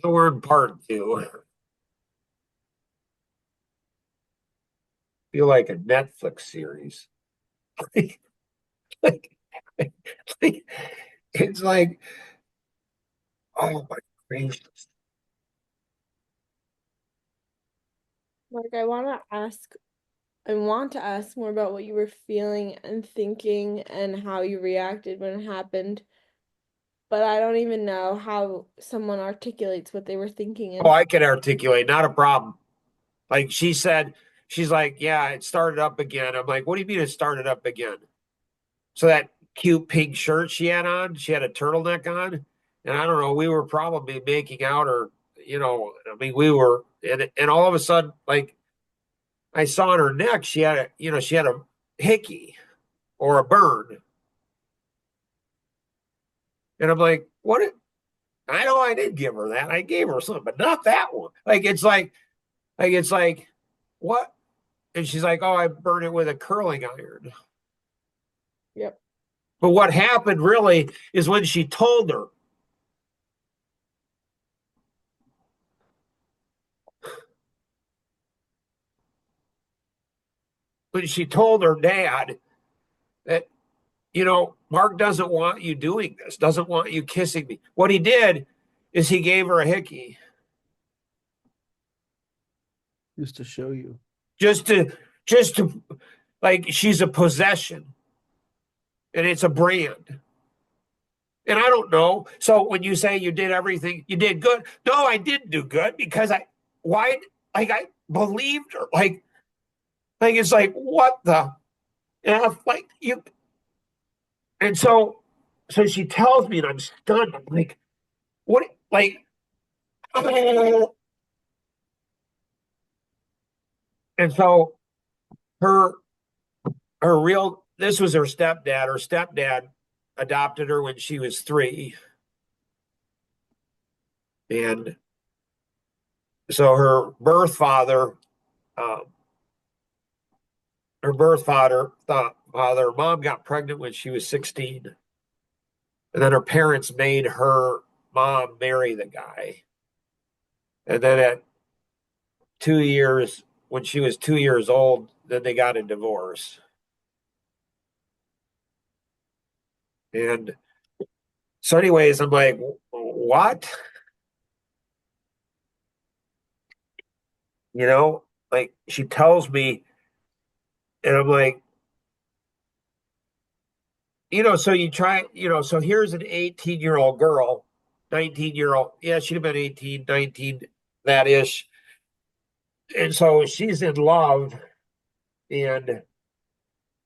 So we're in part two. Feel like a Netflix series. like, like, like, it's like, oh my gracious. Like I want to ask more about what you were feeling and thinking and how you reacted when it happened, but I don't even know how someone articulates what they were thinking Oh, and I can articulate, not a problem. Like she said, she's like, yeah, it started up again. I'm like, what do you mean it started up again? So that cute pink shirt she had on, she had a turtleneck on, and I don't know, we were probably making out or I mean, we were, and all of a sudden, like I saw on her neck, she had a hickey or a burn, and I'm like, what? I know I did give her that. I gave her something, but not that one. Like it's like, what? And she's like, oh, I burned it with a curling iron. yep. But what happened really is when she told her dad that, Mark doesn't want you doing this, doesn't want you kissing me. What he did is he gave her a hickey Just to show you. just to, just to, like, she's a possession and it's a brand. And I don't know. So when you say you did everything, you did good. No, I didn't do good because why, like, I believed her. Like, it's like, what the, like, and so she tells me and I'm stunned. I'm like, what, like, and so her, this was her stepdad. Her stepdad adopted her when she was 3. And so um, her mom got pregnant when she was 16. And then her parents made her mom marry the guy. And then at 2 years, when she was 2 years old, then they got a divorce. And so, anyways, I'm like, what? Like she tells me, and I'm like, so you try, so here's an 18-year-old girl, 19-year-old. Yeah, she'd have been 18, 19, that ish. And so she's in love, and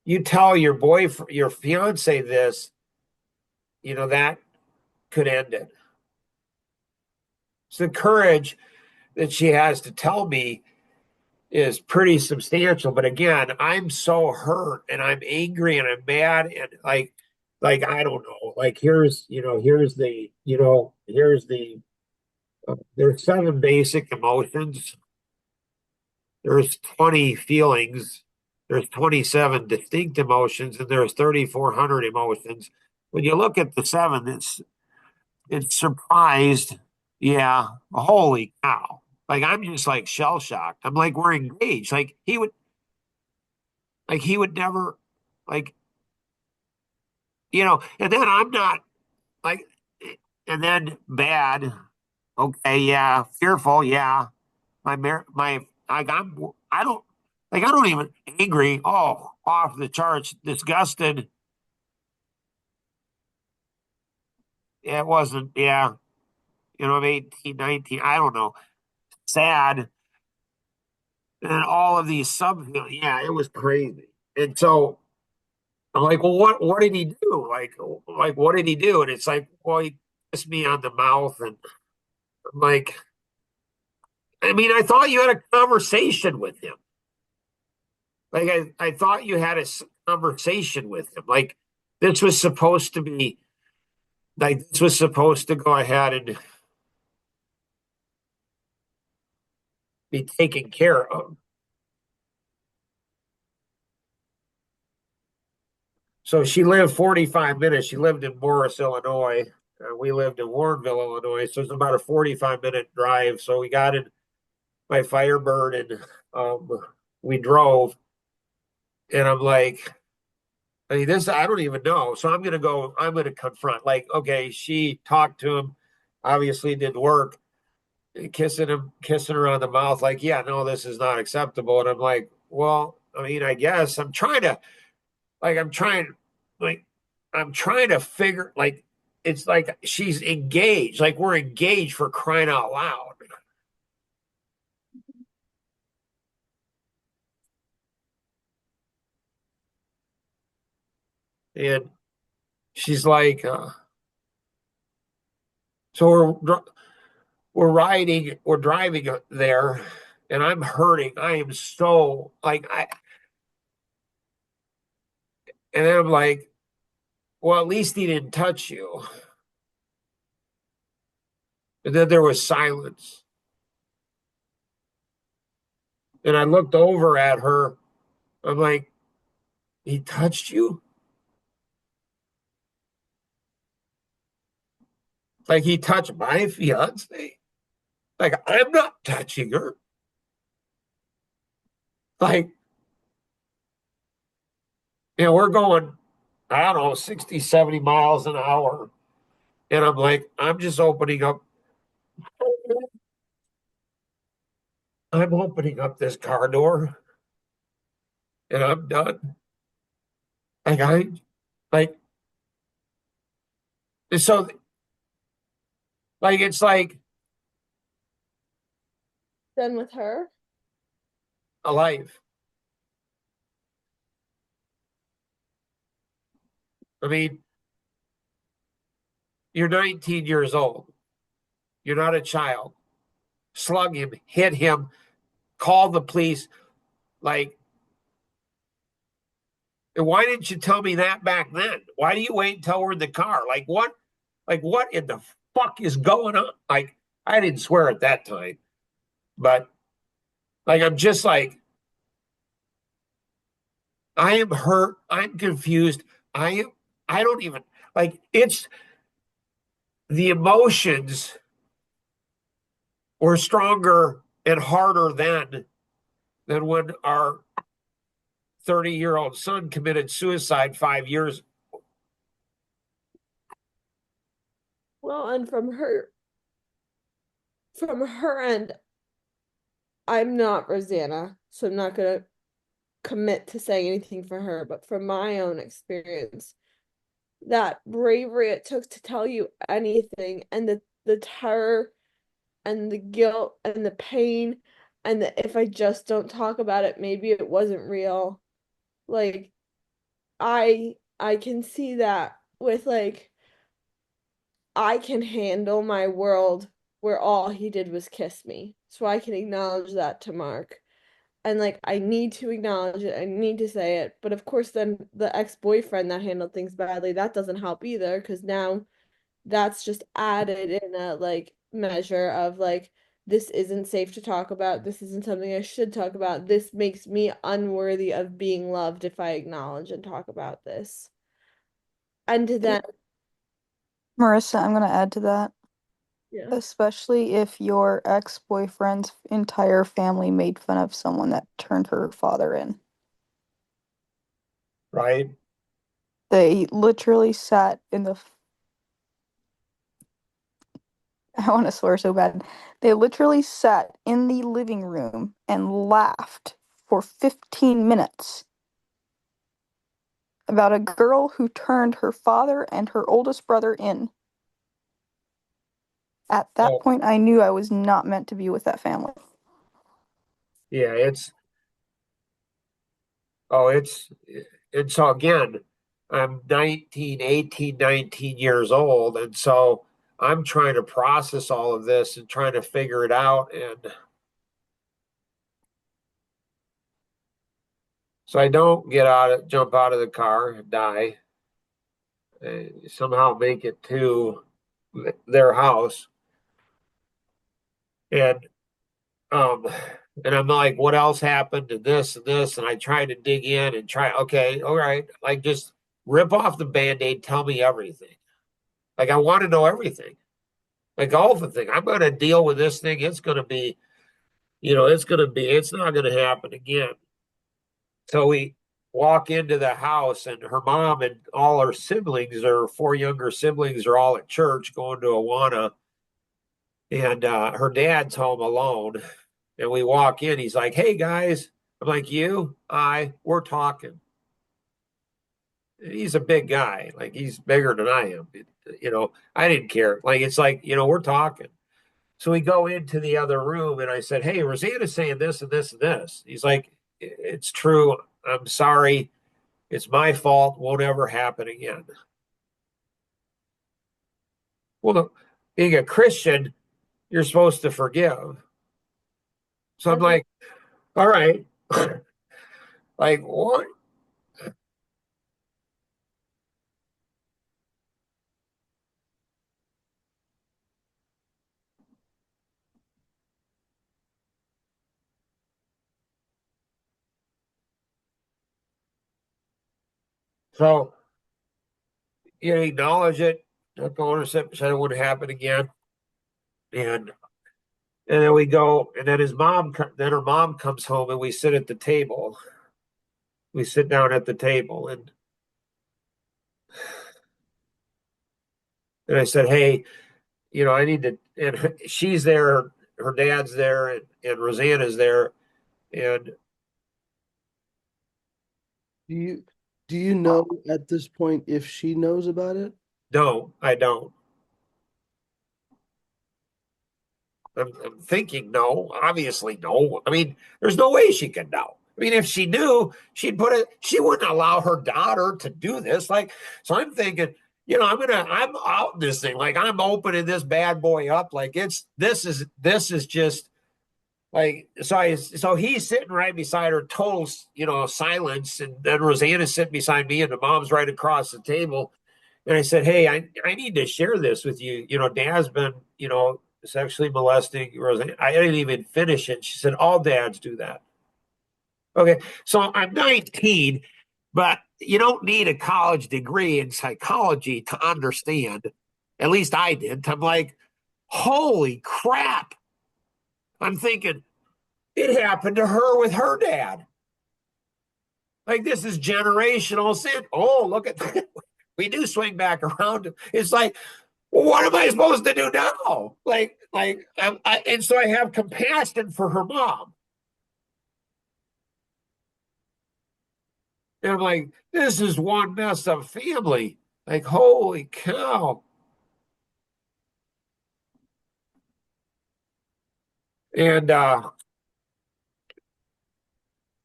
you tell your boyfriend, your fiance this, that could end it. So the courage that she has to tell me is pretty substantial. But again, I'm so hurt and I'm angry and I'm mad and like I don't know. Like here's the there's 7 basic emotions. There's 20 feelings. There's 27 distinct emotions and there's 3,400 emotions. When you look at the 7, it's surprised. Yeah, holy cow. Like I'm just like shell shocked. I'm like we're engaged. Like he would never like and then I'm not like and then bad. Okay, yeah, fearful, yeah. My I don't I don't even angry. Oh, off the charts, disgusted. Yeah, it wasn't, yeah. I'm 18, 19, I don't know. Sad. And all of these sub yeah, it was crazy. And so I'm like, well, what did he do? Like what did he do? And it's like, well, he kissed me on the mouth, and I'm like, I mean, I thought you had a conversation with him. Like I thought you had a conversation with him. Like this was supposed to be this was supposed to go ahead and be taken care of. So she lived 45 minutes. She lived in Morris, Illinois. We lived in Warrenville, Illinois, so it's about a 45-minute drive. So we got in my Firebird and we drove. And I'm like, I mean, this, I don't even know. So I'm going to confront. Like, okay, she talked to him, obviously didn't work, kissing her on the mouth, like, yeah, no, this is not acceptable. And I'm like, well, I mean, I guess like, like, I'm trying to figure, like, it's like she's engaged, like, we're engaged for crying out loud. And she's like, so we're driving there, and I'm hurting. I am so like and then I'm like, well, at least he didn't touch you. And then there was silence. And I looked over at her. I'm like, he touched you? Like he touched my fiance? Like I'm not touching her. Like, we're going, I don't know, 60, 70 miles an hour. And I'm like, I'm opening up this car door and I'm done. Like like, so like, it's like Done with her. a life. I mean, you're 19 years old. You're not a child. Slug him, hit him, call the police. Like, why didn't you tell me that back then? Why do you wait until we're in the car? Like, what? Like, what in the fuck is going on? Like, I didn't swear at that time, but like, I'm just like, I am hurt. I'm confused. I am, I don't even, like, it's the emotions were stronger and harder than when our 30-year-old son committed suicide 5 years. Well, and from her end, I'm not Rosanna, so I'm not gonna commit to saying anything for her, but from my own experience, that bravery it took to tell you anything, and the terror and the guilt and the pain, and that if I just don't talk about it, maybe it wasn't real. Like I can see that with like I can handle my world where all he did was kiss me. So I can acknowledge that to Mark. And like I need to acknowledge it. I need to say it. But of course then the ex-boyfriend that handled things badly, that doesn't help either because now that's just added in a like measure of like this isn't safe to talk about. This isn't something I should talk about. This makes me unworthy of being loved if I acknowledge and talk about this. And to then Marissa, I'm going to add to that, yeah. especially if your ex-boyfriend's entire family made fun of someone that turned her father in. Right? They literally sat in the, I want to swear so bad. They literally sat in the living room and laughed for 15 minutes about a girl who turned her father and her oldest brother in. At that Oh, point, I knew I was not meant to be with that family. yeah, it's, and so again, I'm 19, 18, 19 years old. And so I'm trying to process all of this and trying to figure it out. And so I don't jump out of the car and die, somehow make it to their house. And, um, and I'm like, what else happened and this and this? And I try to dig in and try, okay, all right, like just rip off the Band-Aid, tell me everything. Like I want to know everything. Like all the thing. I'm going to deal with this thing. It's going to be, it's not going to happen again. So we walk into the house, and her mom and all her siblings, her four younger siblings, are all at church going to Awana. And her dad's home alone. And we walk in. He's like, "Hey, guys." I'm like, "You? We're talking." And he's a big guy. Like, he's bigger than I am. I didn't care. Like, it's like, we're talking. So we go into the other room, and I said, "Hey, Rosanna's saying this and this and this." He's like, "It's true. I'm sorry. It's my fault. Won't ever happen again." Well, being a Christian, you're supposed to forgive. So I'm That's like, "All right." Like, what? So acknowledge it, took ownership, said it wouldn't happen again. And then we go, and then her mom comes home, and we sit at the table. We sit down at the table, and I said, "Hey, I need to," and she's there, her dad's there, and Rosanna's there. And Do you know at this point if she knows about it? no, I don't. I'm thinking no, obviously no. I mean, there's no way she could know. I mean, if she knew, she wouldn't allow her daughter to do this. Like, so I'm thinking, I'm out in this thing. Like, I'm opening this bad boy up. Like, this is just like, so he's sitting right beside her, total, silence. And then Rosanna's sitting beside me, and the mom's right across the table. And I said, "Hey, I need to share this with you. Dad's been, sexually molesting Rosanna." I didn't even finish it. She said, "All dads do that." Okay. So I'm 19, but you don't need a college degree in psychology to understand. At least I did. I'm like, holy crap. I'm thinking it happened to her with her dad. Like, this is generational sin. Oh, look at that. We do swing back around. It's like, well, what am I supposed to do now? And so I have compassion for her mom. And I'm like, this is one messed up family. Like, holy cow. And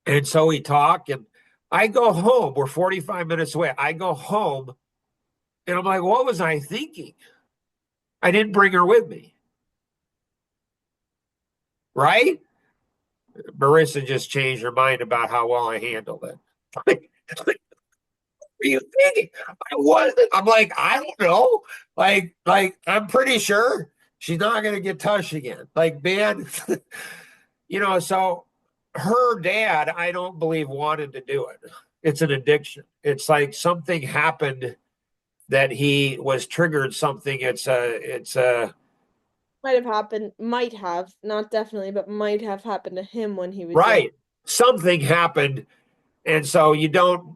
and so we talk, and I go home. We're 45 minutes away. I go home, and I'm like, what was I thinking? I didn't bring her with me. Right? Marissa just changed her mind about how well I handled it. What are you thinking? I wasn't. I'm like, I don't know. Like I'm pretty sure she's not gonna get touched again. Like, man, so her dad, I don't believe wanted to do it. It's an addiction. It's like something happened that he was triggered something. It's a might have, not definitely, but might have happened to him when he was young. right. Something happened. And so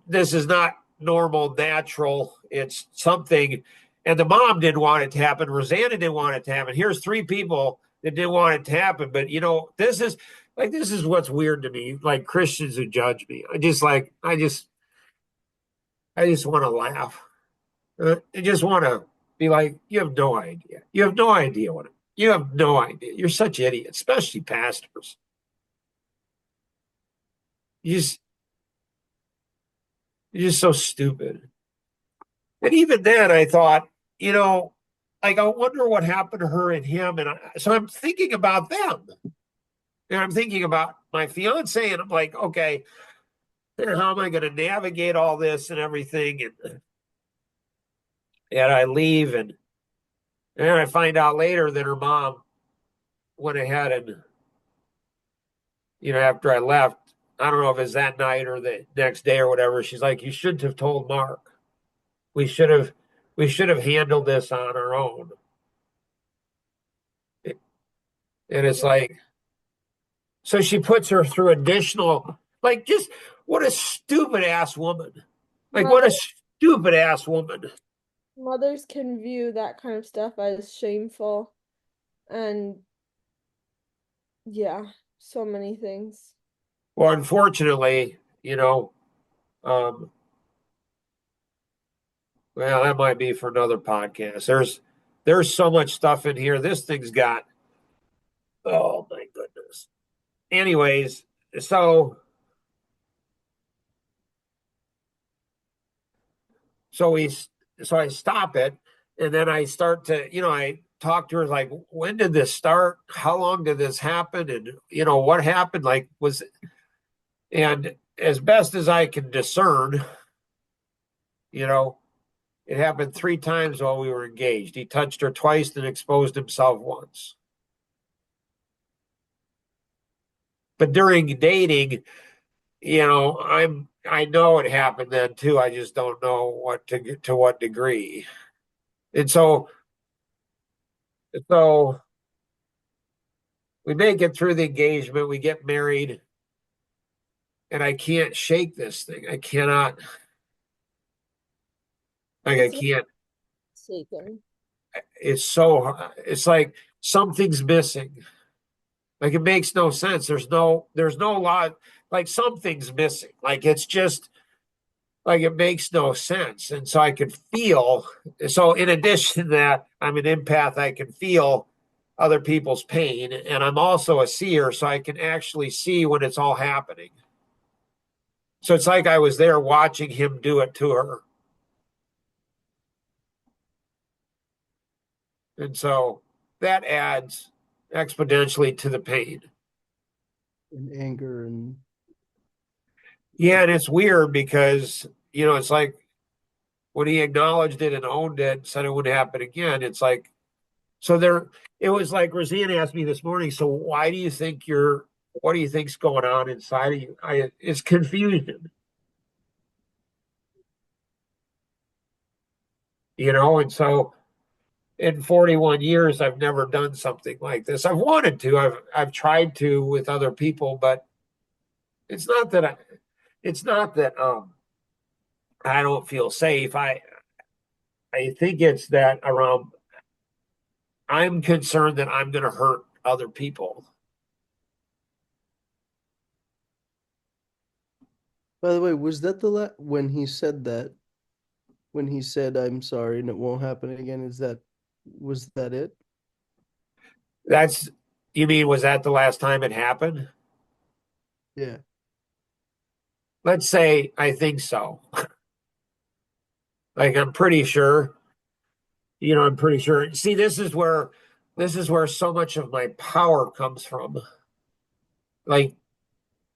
this is not normal, natural. It's something. And the mom didn't want it to happen. Rosanna didn't want it to happen. Here's three people that didn't want it to happen. But, this is what's weird to me. Like, Christians who judge me. I just want to laugh. I just want to be like, you have no idea. You have no idea you have no idea. You're such idiots, especially pastors. You just, you're just so stupid. And even then, I thought, like, I wonder what happened to her and him. And so I'm thinking about them. And I'm thinking about my fiance. And I'm like, okay, how am I going to navigate all this and everything? And I leave. And I find out later that her mom went ahead and, after I left, I don't know if it's that night or the next day or whatever, she's like, "You shouldn't have told Mark. We should have We should have handled this on our own. And it's like, so she puts her through additional, like, just what a stupid ass woman. Like, what Mother a stupid ass woman. Mothers can view that kind of stuff as shameful and yeah, so many things. Well, unfortunately, um, well, that might be for another podcast. There's so much stuff in here. This thing's got, oh my goodness. Anyways, so so we so I stop it, and then I start to, I talk to her like, when did this start? How long did this happen? And what happened? Like, and as best as I can discern, you know, it happened 3 times while we were engaged. He touched her twice and exposed himself once. But during dating, I know it happened then too. I just don't know to what degree. And so we make it through the engagement, we get married, and I can't shake this thing. I cannot, like, I It's not can't. shaken. It's like something's missing. Like, it makes no sense. There's no lot, like, something's missing. Like, it's just like, it makes no sense. And so I could feel, so in addition to that, I'm an empath, I can feel other people's pain. And I'm also a seer, so I can actually see when it's all happening. So it's like I was there watching him do it to her. And so that adds exponentially to the pain. And anger and Yeah, and it's weird because, it's like when he acknowledged it and owned it, said it would happen again, it's like, so it was like Roseanne asked me this morning, so what do you think's going on inside of you? It's confusion, and so in 41 years, I've never done something like this. I've wanted to, I've tried to with other people, but it's not that I don't feel safe. I think it's that around, I'm concerned that I'm going to hurt other people. by the way, was that when he said that? When he said I'm sorry and it won't happen again, was that it? That's, you mean, was that the last time it happened? Yeah. Let's say I think so. Like, I'm pretty sure, I'm pretty sure. See, this is where so much of my power comes from. Like,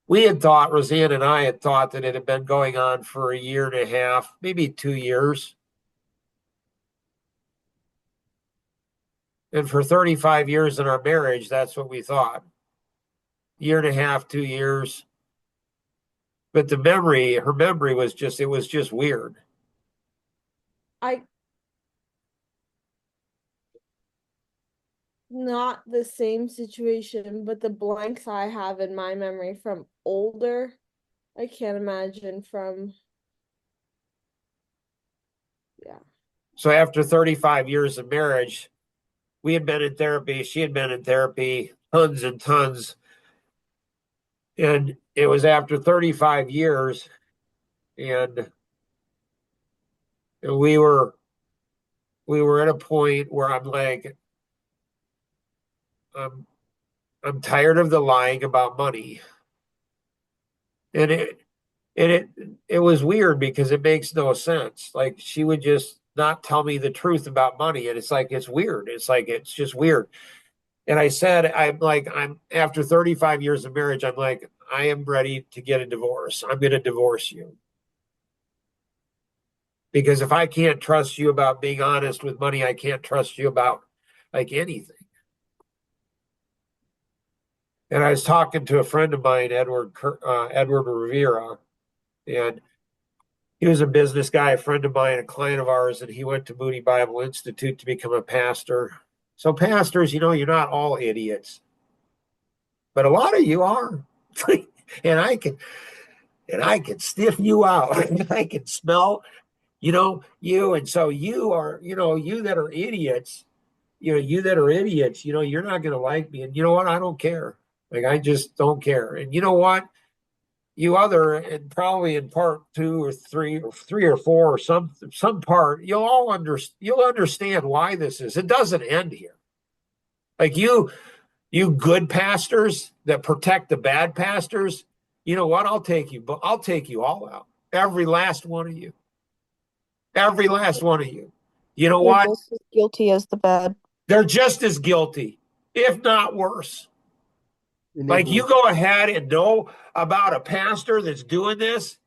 Roseanne and I had thought that it had been going on for a year and a half, maybe 2 years. And for 35 years in our marriage, that's what we thought. Year and a half, 2 years. But her memory it was just weird. I Not the same situation, but the blanks I have in my memory from older, I can't imagine from, yeah. So after 35 years of marriage, we had been in therapy. She had been in therapy tons and tons. And it was after 35 years, and we were at a point where I'm like, I'm I'm tired of the lying about money. And it was weird because it makes no sense. Like, she would just not tell me the truth about money. And it's like, it's weird. It's like, it's just weird. And I said, I'm after 35 years of marriage, I'm like, I am ready to get a divorce. I'm going to divorce you. Because if I can't trust you about being honest with money, I can't trust you about, like, anything. And I was talking to a friend of mine, Edward Rivera, and he was a business guy, a friend of mine, a client of ours, and he went to Moody Bible Institute to become a pastor. So pastors, you're not all idiots, but a lot of you are. and I can and I can sniff you out. I can smell, you. And so you are, you that are idiots, you're not going to like me. And you know what? I don't care. Like, I just don't care. And you know what? And probably in part two or three or four or some part, you'll understand why this is. It doesn't end here. Like you good pastors that protect the bad pastors, you know what? I'll take you all out. Every last one of you. Every last one of you. You know They're what? just as guilty as the bad. They're just as guilty, if not worse. Like, you Enabling. go ahead and know about a pastor that's doing this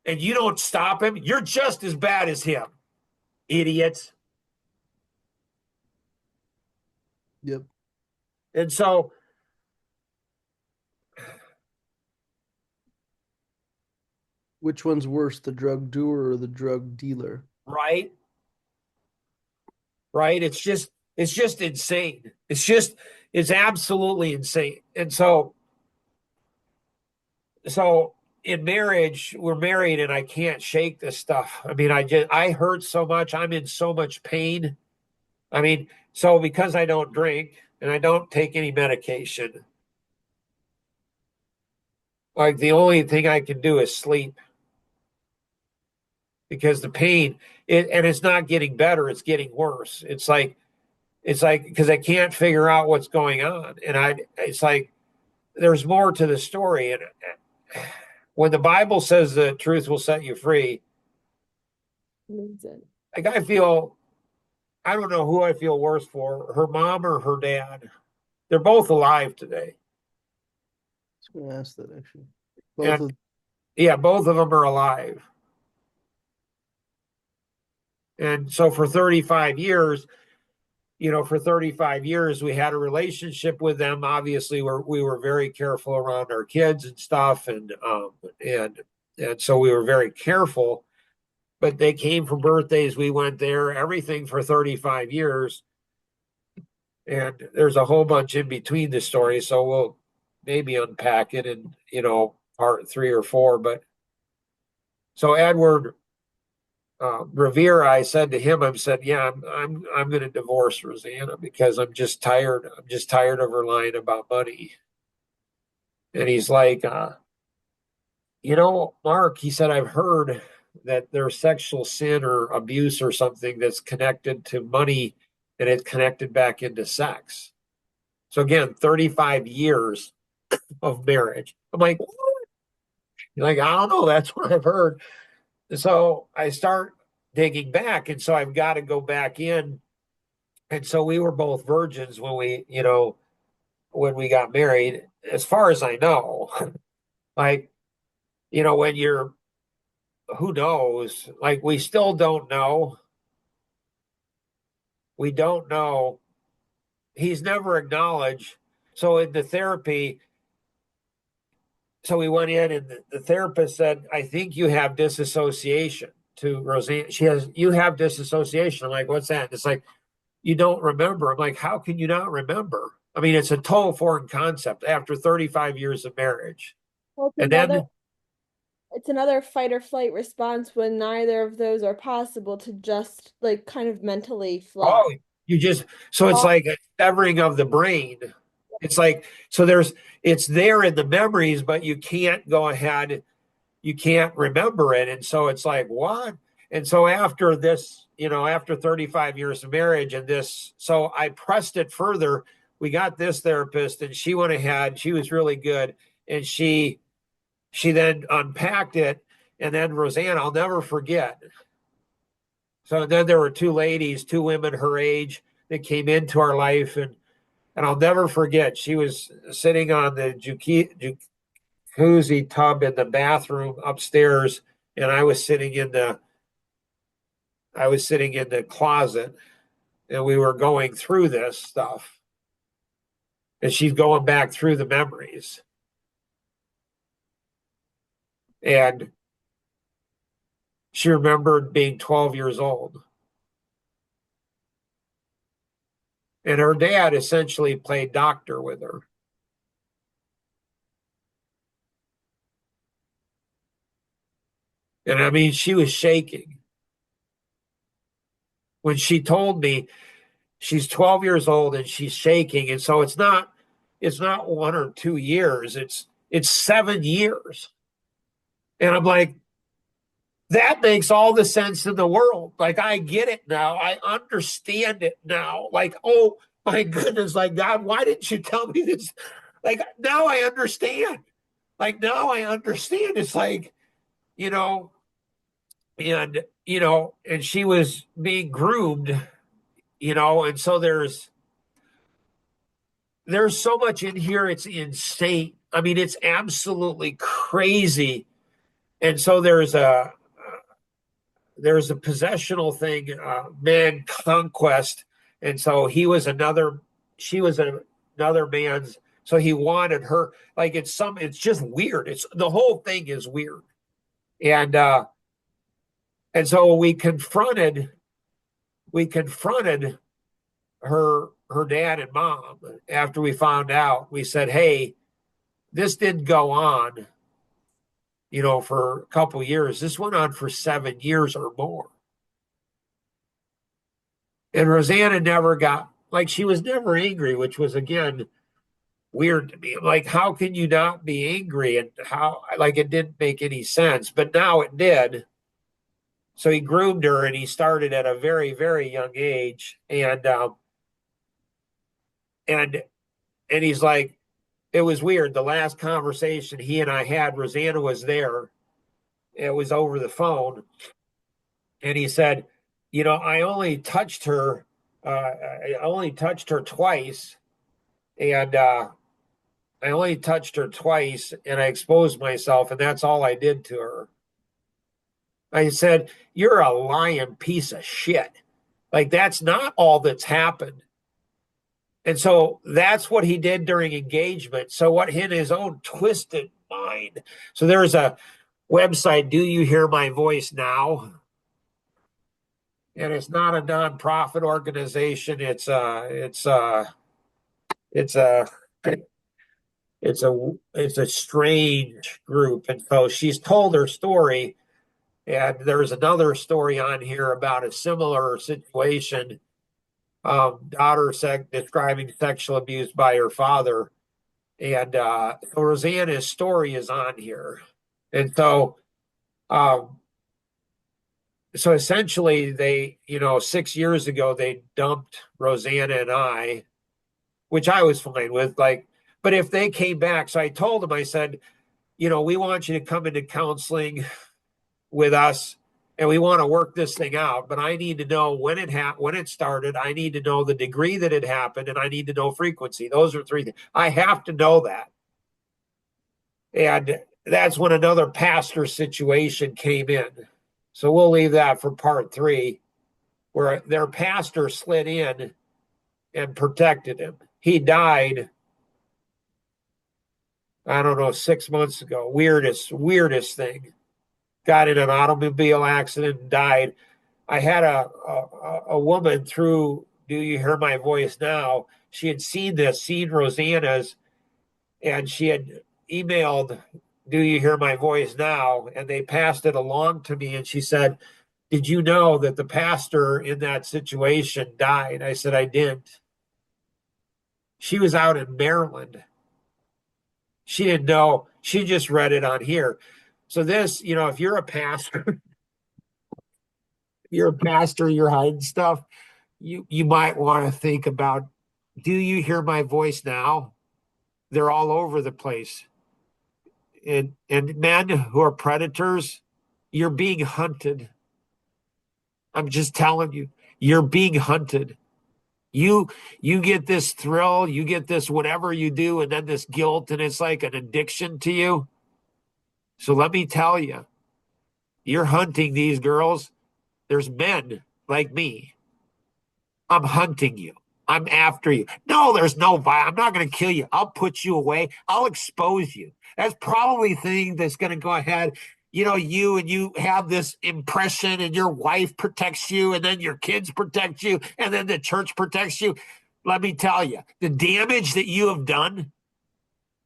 and you don't stop him, you're just as bad as him. Idiots. Yep. And so, Which one's worse, the drug doer or the drug dealer? right, right. It's just insane. It's absolutely insane. And so in marriage, we're married and I can't shake this stuff. I mean, I hurt so much. I'm in so much pain. I mean, so because I don't drink and I don't take any medication, like, the only thing I can do is sleep because the pain, and it's not getting better, it's getting worse. It's like because I can't figure out what's going on. And it's like there's more to the story. And when the Bible says the truth will set you free, Amazing. like, I don't know who I feel worse for, her mom or her dad. They're both alive today. I was going to ask that actually. Both And of yeah, both of them are alive. And so for 35 years, we had a relationship with them. Obviously, we were very careful around our kids and stuff, and so we were very careful. But they came for birthdays. We went there, everything for 35 years. And there's a whole bunch in between the story. So we'll maybe unpack it in, part three or four. But so Edward Revere, I said to him, I said, yeah, I'm going to divorce Rosanna because I'm just tired. I'm just tired of her lying about money. And he's like, Mark, he said, I've heard that there's sexual sin or abuse or something that's connected to money and it's connected back into sex. So again, 35 years of marriage. I'm like, what? Like, I don't know. That's what I've heard. So I start digging back. And so I've got to go back in. And so we were both virgins when we got married, as far as I know. Like, when you're, who knows? Like, we still don't know. We don't know. He's never acknowledged. So in the therapy, so we went in and the therapist said, I think you have disassociation to Roseanne. You have disassociation. I'm like, what's that? And it's like, you don't remember. I'm like, how can you not remember? I mean, it's a total foreign concept after 35 years of marriage. Well, And then, it's another fight or flight response when neither of those are possible to just like kind of mentally fly. oh, so it's like a severing of the brain. It's like, it's there in the memories, but you can't go ahead, you can't remember it. And so it's like, what? And so after this, after 35 years of marriage and this, so I pressed it further. We got this therapist and she went ahead, she was really good. And she then unpacked it. And then Roseanne, I'll never forget. So then there were two women her age that came into our life. And I'll never forget, she was sitting on the jacuzzi tub in the bathroom upstairs. And I was sitting in the closet and we were going through this stuff. And she's going back through the memories. And she remembered being 12 years old. And her dad essentially played doctor with her. And I mean, she was shaking when she told me she's 12 years old and she's shaking. And so it's not 1 or 2 years, it's 7 years. And I'm like, that makes all the sense in the world. Like, I get it now. I understand it now. Like, oh my goodness, like, God, why didn't you tell me this? Like, now I understand. Like, now I understand. It's like, you know, and she was being groomed, and so there's so much in here. It's insane. I mean, it's absolutely crazy. And so there's a possessional thing, man conquest, and so she was another man's. So he wanted her. Like, it's just weird. It's the whole thing is weird, and so we confronted her dad and mom after we found out. We said, hey, this didn't go on, for a couple of years. This went on for 7 years or more. And Rosanna never got, like, she was never angry, which was, again, weird to me. Like, how can you not be angry? And how, like, it didn't make any sense, but now it did. So he groomed her, and he started at a very, very young age. And he's like, it was weird. The last conversation he and I had, Rosanna was there. It was over the phone. And he said, I only touched her. I only touched her twice. And I only touched her twice, and I exposed myself, and that's all I did to her. I said, you're a lying piece of shit. Like, that's not all that's happened. And so that's what he did during engagement. So what in his own twisted mind. So there's a website, Do You Hear My Voice Now? And it's not a nonprofit organization. It's a strange group. And so she's told her story. And there's another story on here about a similar situation. Daughter describing sexual abuse by her father. And so Rosanna's story is on here. And um, so essentially they, 6 years ago, they dumped Rosanna and I, which I was fine with. Like, but if they came back, so I told them, I said, we want you to come into counseling with us, and we want to work this thing out. But I need to know when it started. I need to know the degree that it happened, and I need to know frequency. Those are three things. I have to know that. And that's when another pastor situation came in. So we'll leave that for part 3, where their pastor slid in and protected him. He died, I don't know, 6 months ago. Weirdest thing. Got in an automobile accident and died. I had a woman through Do You Hear My Voice Now? She had seen Rosanna's, and she had emailed Do You Hear My Voice Now? And they passed it along to me. And she said, did you know that the pastor in that situation died? I said, I didn't. She was out in Maryland. She didn't know. She just read it on here. So this, if you're a pastor, you're hiding stuff. You might want to think about, do you hear my voice now? They're all over the place. And men who are predators, you're being hunted. I'm just telling you, you're being hunted. You get this thrill, you get this whatever you do, and then this guilt, and it's like an addiction to you. So let me tell you, you're hunting these girls. There's men like me. I'm hunting you. I'm after you. No, there's no violence. I'm not going to kill you. I'll put you away. I'll expose you. That's probably the thing that's going to go ahead you have this impression and your wife protects you and then your kids protect you and then the church protects you. Let me tell you, the damage that you have done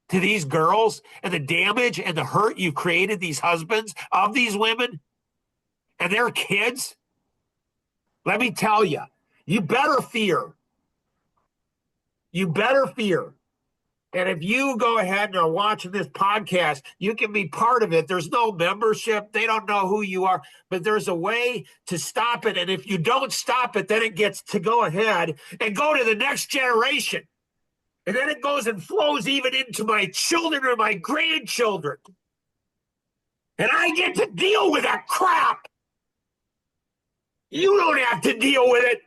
to these girls and the damage and the hurt you created these husbands of these women and their kids, let me tell you, you better fear. You better fear. And if you go ahead and are watching this podcast, you can be part of it. There's no membership. They don't know who you are, but there's a way to stop it. And if you don't stop it, then it gets to go ahead and go to the next generation. And then it goes and flows even into my children or my grandchildren. And I get to deal with that crap. You don't have to deal with it.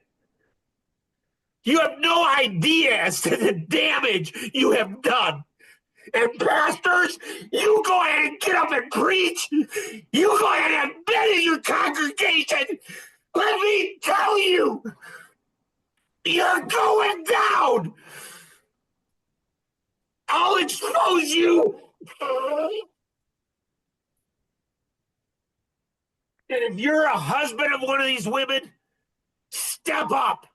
You have no idea as to the damage you have done. And pastors, you go ahead and get up and preach. You go ahead and bet in your congregation. Let me tell you, you're going down. I'll expose you. And if you're a husband of one of these women, step up.